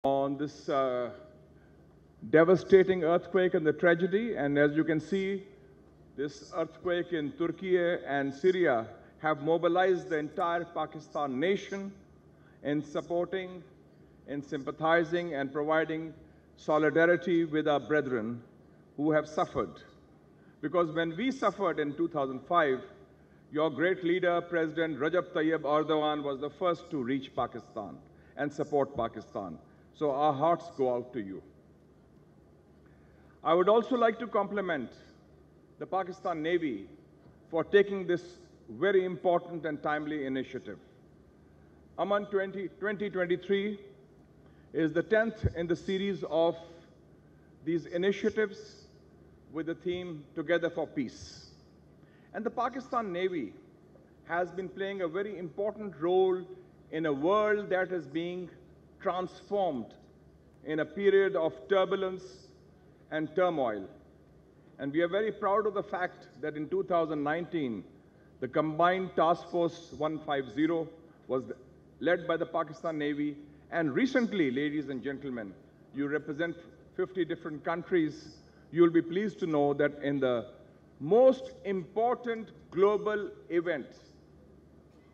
on this devastating earthquake and the tragedy. And as you can see, this earthquake in Turkey and Syria have mobilized the entire Pakistan nation in supporting, in sympathizing, and providing solidarity with our brethren who have suffered. Because when we suffered in 2005, your great leader, President Rajab Tayyip Erdogan, was the first to reach Pakistan and support Pakistan. So our hearts go out to you. I would also like to compliment the Pakistan Navy for taking this very important and timely initiative. AMAN 2023 is the 10th in the series of these initiatives with the theme Together for Peace. And the Pakistan Navy has been playing a very important role in a world that is being transformed in a period of turbulence and turmoil. And we are very proud of the fact that in 2019, the Combined Task Force 150 was led by the Pakistan Navy. And recently, ladies and gentlemen, you represent 50 different countries. You'll be pleased to know that in the most important global event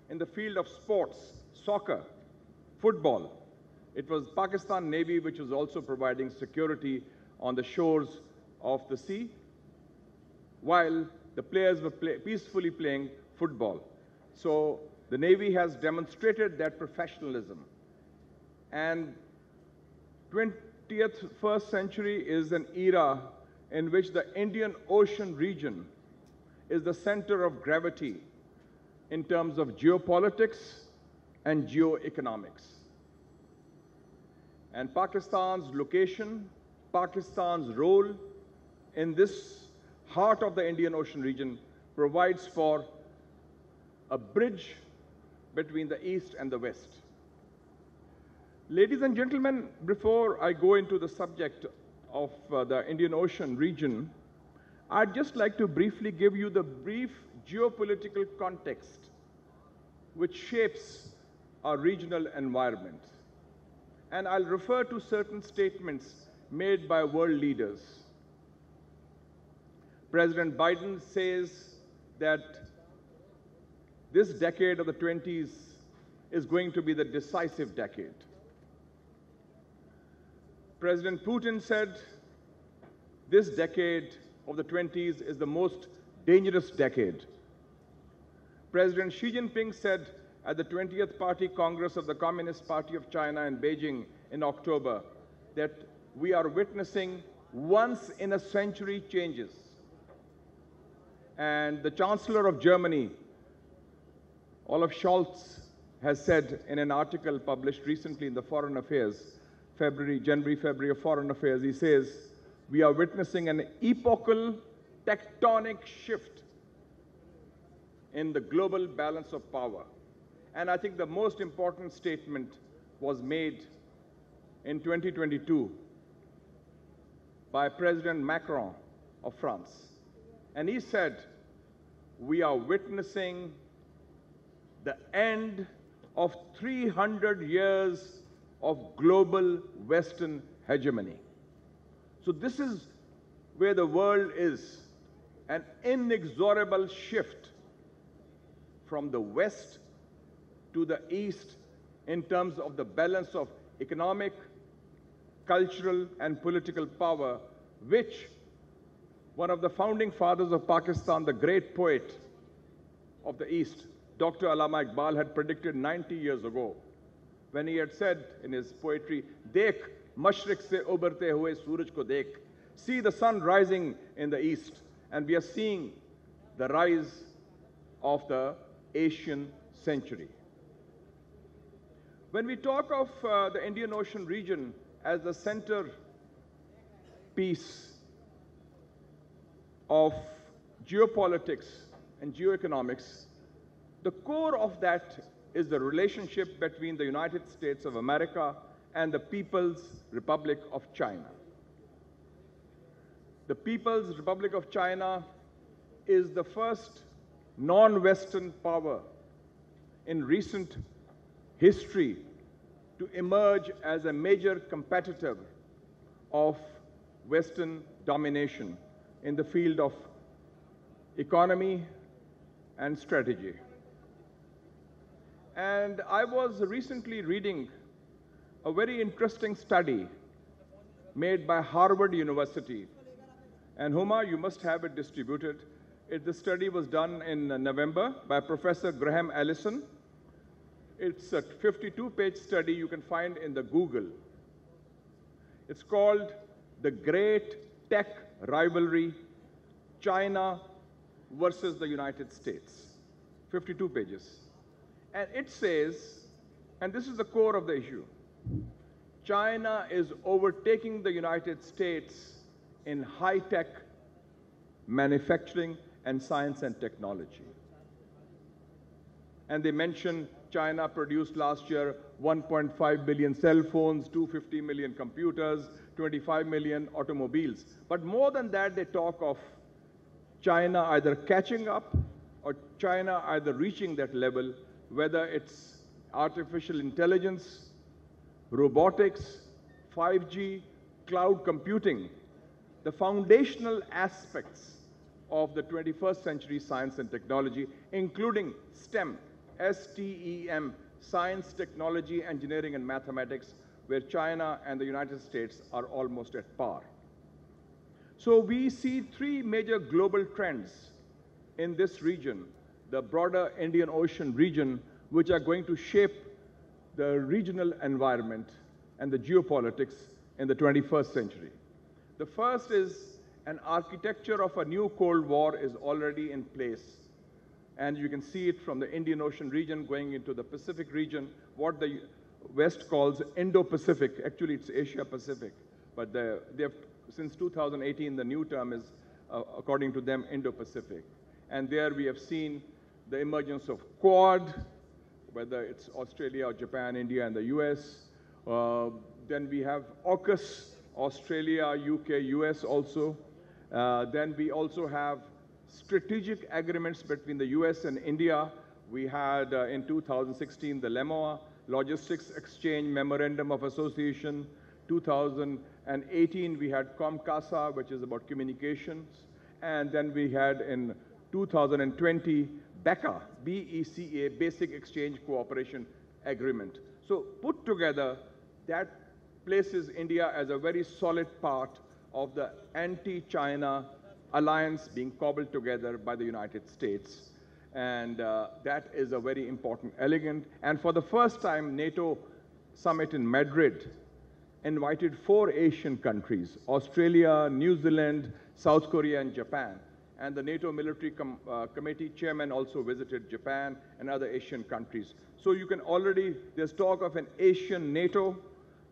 in the field of sports, soccer, football, it was Pakistan Navy which was also providing security on the shores of the sea, while the players were peacefully playing football. So the Navy has demonstrated that professionalism. And 21st century is an era in which the Indian Ocean region is the center of gravity in terms of geopolitics and geoeconomics. And Pakistan's location, Pakistan's role in this heart of the Indian Ocean region provides for a bridge between the East and the West. Ladies and gentlemen, before I go into the subject of the Indian Ocean region, I'd just like to briefly give you the brief geopolitical context which shapes our regional environment. And I'll refer to certain statements made by world leaders. President Biden says that this decade of the 20s is going to be the decisive decade. President Putin said this decade of the 20s is the most dangerous decade. President Xi Jinping said at the 20th Party Congress of the Communist Party of China in Beijing in October that we are witnessing once-in-a-century changes. And the Chancellor of Germany, Olaf Scholz, has said in an article published recently in the Foreign Affairs, January-February of Foreign Affairs, he says, we are witnessing an epochal tectonic shift in the global balance of power. And I think the most important statement was made in 2022 by President Macron of France. And he said, we are witnessing the end of 300 years of global Western hegemony. So this is where the world is, an inexorable shift from the West to the East in terms of the balance of economic, cultural, and political power, which one of the founding fathers of Pakistan, the great poet of the East, Dr. Allama Iqbal, had predicted 90 years ago, when he had said in his poetry, "Dekh, mashriq se ubarte hue suraj ko dekh." See the sun rising in the east, and we are seeing the rise of the Asian century. When we talk of the Indian Ocean region as the center piece of geopolitics and geoeconomics, the core of that is the relationship between the United States of America and the People's Republic of China. The People's Republic of China is the first non-Western power in recent history to emerge as a major competitor of Western domination in the field of economy and strategy. And I was recently reading a very interesting study made by Harvard University. And Huma, you must have it distributed. The study was done in November by Professor Graham Allison. It's a 52-page study you can find in the Google. It's called The Great Tech Rivalry, China versus the United States. 52 pages. And it says, and this is the core of the issue, China is overtaking the United States in high-tech manufacturing and science and technology. And they mention China produced last year 1.5 billion cell phones, 250 million computers, 25 million automobiles. But more than that, they talk of China either catching up or China either reaching that level, whether it's artificial intelligence, robotics, 5G, cloud computing, the foundational aspects of the 21st century science and technology, including STEM, S-T-E-M, science, technology, engineering, and mathematics, where China and the United States are almost at par. So we see three major global trends in this region, the broader Indian Ocean region, which are going to shape the regional environment and the geopolitics in the 21st century. The first is an architecture of a new Cold War is already in place. And you can see it from the Indian Ocean region going into the Pacific region, what the West calls Indo-Pacific. Actually, it's Asia-Pacific. But since 2018, the new term is, according to them, Indo-Pacific. And there we have seen the emergence of Quad, whether it's Australia or Japan, India, and the US. Then we have AUKUS, Australia, UK, US also. Then we also have strategic agreements between the US and India. We had, in 2016, the LEMOA, Logistics Exchange Memorandum of Association. 2018, we had COMCASA, which is about communications. And then we had, in 2020, BECA, B-E-C-A, Basic Exchange Cooperation Agreement. So put together, that places India as a very solid part of the anti-China alliance being cobbled together by the United States. And that is a very important element. And for the first time, NATO summit in Madrid invited 4 Asian countries, Australia, New Zealand, South Korea, and Japan. And the NATO Military Committee chairman also visited Japan and other Asian countries. So you can already, there's talk of an Asian NATO,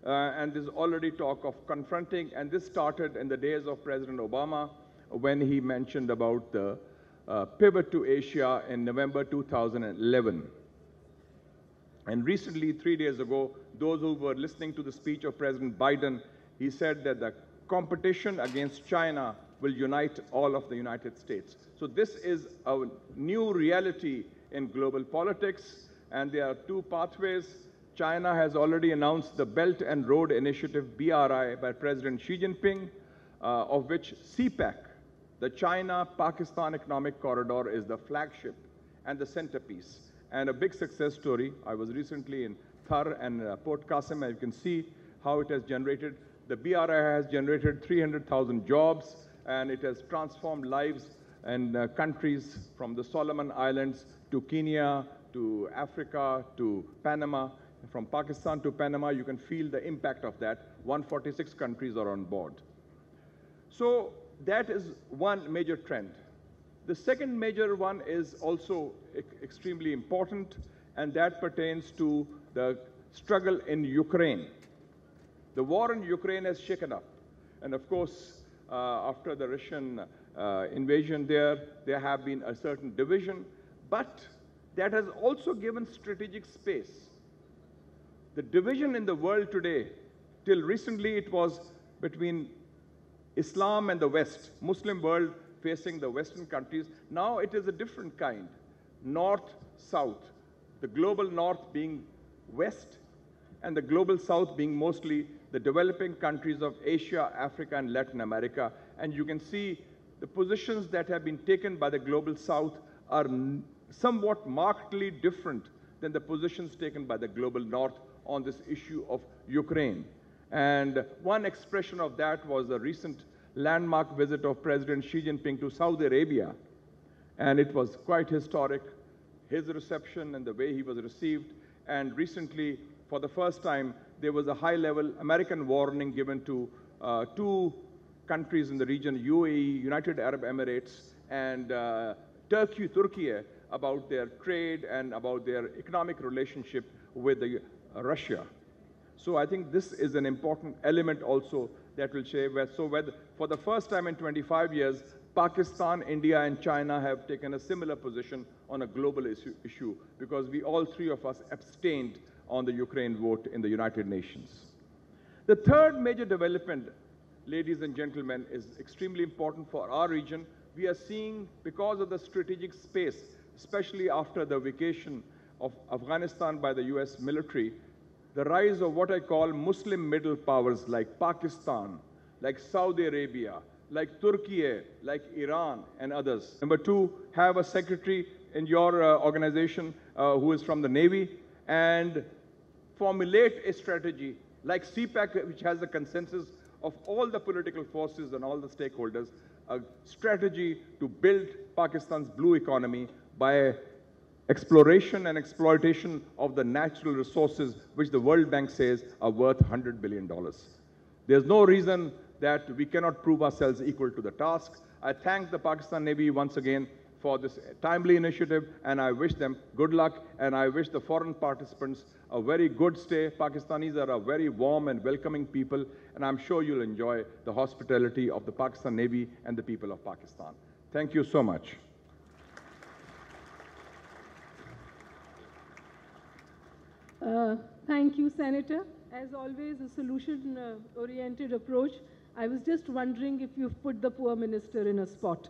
and there's already talk of confronting, and this started in the days of President Obama when he mentioned about the pivot to Asia in November 2011. And recently, 3 days ago, those who were listening to the speech of President Biden, he said that the competition against China will unite all of the United States. So this is a new reality in global politics, and there are 2 pathways. China has already announced the Belt and Road Initiative, BRI, by President Xi Jinping, of which CPEC, the China-Pakistan Economic Corridor, is the flagship and the centerpiece. And a big success story. I was recently in Thar and Port Qasim, and you can see how it has generated. The BRI has generated 300,000 jobs, and it has transformed lives and countries from the Solomon Islands to Kenya, to Africa, to Panama. From Pakistan to Panama, you can feel the impact of that. 146 countries are on board. So that is one major trend. The second major one is also extremely important, and that pertains to the struggle in Ukraine. The war in Ukraine has shaken up. And of course, after the Russian invasion there have been a certain division, but that has also given strategic space. The division in the world today, till recently it was between Islam and the West, Muslim world facing the Western countries. Now it is a different kind, north, south, the global north being West, and the global south being mostly the developing countries of Asia, Africa, and Latin America. And you can see the positions that have been taken by the global south are somewhat markedly different than the positions taken by the global north on this issue of Ukraine. And one expression of that was the recent landmark visit of President Xi Jinping to Saudi Arabia. And it was quite historic, his reception and the way he was received. And recently, for the first time, there was a high-level American warning given to two countries in the region, UAE, United Arab Emirates, and Turkey, about their trade and about their economic relationship with Russia. So I think this is an important element also that will show whether for the first time in 25 years, Pakistan, India, and China have taken a similar position on a global issue because we all three of us abstained on the Ukraine vote in the United Nations. The third major development, ladies and gentlemen, is extremely important for our region. We are seeing, because of the strategic space, especially after the vacation of Afghanistan by the US military, the rise of what I call Muslim middle powers like Pakistan, like Saudi Arabia, like Turkey, like Iran, and others. Number two, have a secretary in your organization who is from the Navy, and formulate a strategy like CPAC, which has the consensus of all the political forces and all the stakeholders, a strategy to build Pakistan's blue economy by exploration and exploitation of the natural resources which the World Bank says are worth $100 billion. There's no reason that we cannot prove ourselves equal to the task. I thank the Pakistan Navy once again for this timely initiative, and I wish them good luck, and I wish the foreign participants a very good stay. Pakistanis are a very warm and welcoming people, and I'm sure you'll enjoy the hospitality of the Pakistan Navy and the people of Pakistan. Thank you so much. Thank you, Senator. As always, a solution-oriented approach. I was just wondering if you've put the poor minister in a spot.